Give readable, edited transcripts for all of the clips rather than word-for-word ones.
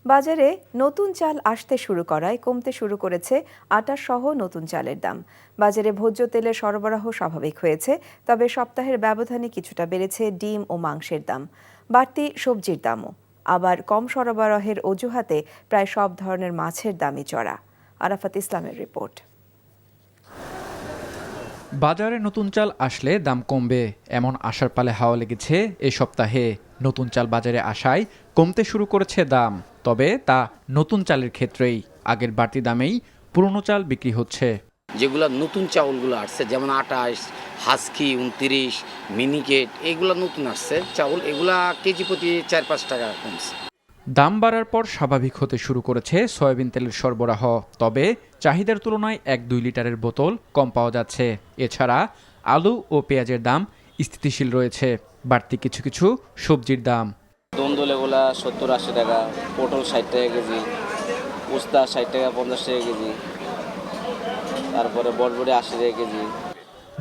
বাজারে নতুন চাল আসতে শুরু করায় কমতে শুরু করেছে আটা সহ নতুন চালের দাম। বাজারে ভোজ্য তেলের সরবরাহ স্বাভাবিক হয়েছে, তবে সপ্তাহের ব্যবধানে কিছুটা বেড়েছে ডিম ও মাংসের দাম। বাড়তি সবজির দামও। আবার কম সরবরাহের অজুহাতে প্রায় সব ধরনের মাছের দামই চড়া। আরাফাত ইসলামের রিপোর্ট। বাজারে নতুন চাল আসলে দাম কমবে এমন আশার পালে হাওয়া লেগেছে এ সপ্তাহে। নতুন চাল বাজারে আসায় কমতে শুরু করেছে দাম, তবে তা নতুন চালের ক্ষেত্রেই। আগের বাড়তি দামেই পুরনো চাল বিক্রি হচ্ছে। যেগুলো নতুন চাউলগুলো আসছে, যেমন 28, হাস্কি 29, মিনিকেট, এগুলো নতুন আসছে চাউল, এগুলা কেজি প্রতি 4-5 টাকা কমছে। দাম বাড়ার পর স্বাভাবিক হতে শুরু করেছে সয়াবিন তেলের সরবরাহ, তবে চাহিদার তুলনায় 1-2 লিটারের বোতল কম পাওয়া যাচ্ছে। এছাড়া আলু ও পেঁয়াজের দাম স্থিতিশীল রয়েছে। বাড়তি কিছু কিছু সবজির দাম। দন্দল এগুলা 70-80 টাকা, পটল 60 টাকা কেজি, উস্তা 60 টাকা 50 টাকা কেজি, তারপরে বরবটি 80 টাকা কেজি।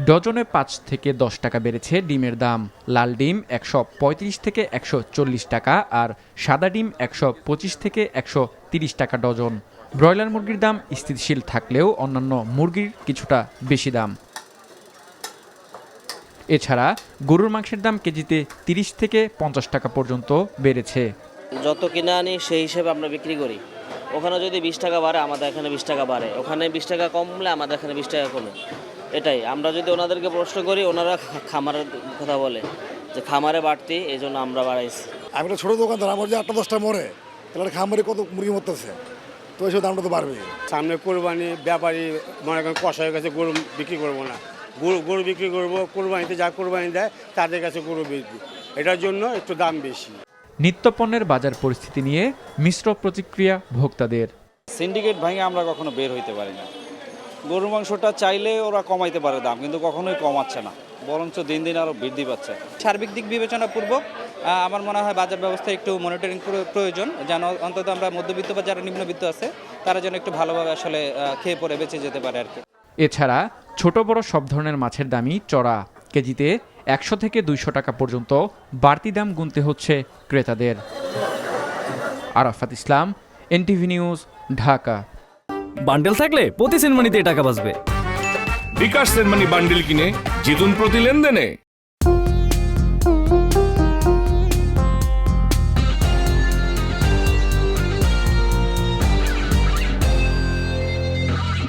ডজনে 5 থেকে 10 টাকা বেড়েছে ডিমের দাম। লাল ডিম 135 থেকে 140 টাকা, আর সাদা ডিম 125 থেকে 130 টাকা ডজন। ব্রয়লার মুরগির দাম স্থিতিশীল থাকলেও অন্যান্য মুরগির কিছুটা বেশি দাম। এছাড়া গরুর মাংসের দাম কেজিতে 30 থেকে 50 টাকা পর্যন্ত বেড়েছে। যত কিনে আনি সেই হিসেবে আমরা বিক্রি করি। ওখানে যদি 20 টাকা বাড়ে, আমাদের এখানে 20 টাকা বাড়ে। ওখানে 20 টাকা কমলে আমাদের এখানে 20 টাকা কমে। এটাই আমরা যদি ওনাদেরকে প্রশ্ন করি, ওনারা খামারের কথা বলে যে খামারে বাড়তি, এই জন্য আমরা বাড়াইছি। আমি একটা ছোটো দোকানদার, আমার যে 8-10টা মরে, তাহলে খামারে কত মুরগি মরতেছে, তো এইসব দামটা তো বাড়বে। সামনে কোরবানি, ব্যাপারী মনে করেন কষা হয়ে গেছে, গরু বিক্রি করবো না, গরু বিক্রি করবো। কোরবানিতে যা কোরবানি দেয় তাদের কাছে গরু বিক্রি, এটার জন্য একটু দাম বেশি। নিত্যপণ্যের বাজার পরিস্থিতি নিয়ে মিশ্র প্রতিক্রিয়া ভোক্তাদের। সিন্ডিকেট ভাঙে আমরা কখনো বের হইতে পারি না। গরুর মাংসটা চাইলে ওরা কমাইতে পারে দাম, কিন্তু কখনোই কমাচ্ছে না, বরঞ্চ দিন দিন আরও বৃদ্ধি পাচ্ছে। সার্বিক দিক বিবেচনাপূর্বক আমার মনে হয় বাজার ব্যবস্থায় একটু মনিটরিং প্রয়োজন, যেন অন্তত আমরা মধ্যবিত্ত বা যারা নিম্নবিত্ত আছে তারা যেন একটু ভালোভাবে আসলে খেয়ে পরে বেঁচে যেতে পারে আর কি। এছাড়া ছোট বড় সব ধরনের মাছের দামই চড়া। কেজিতে 100 থেকে 200 টাকা পর্যন্ত বাড়তি দাম গুনতে হচ্ছে ক্রেতাদের। আরাফাত ইসলাম, এনটিভি নিউজ, ঢাকা। বান্ডেল থাকলে প্রতি সেনমানিতে টাকা বাঁচবে। বিকাশ সেনমানি বান্ডেল কিনে জিতুন প্রতি লেনদেনে।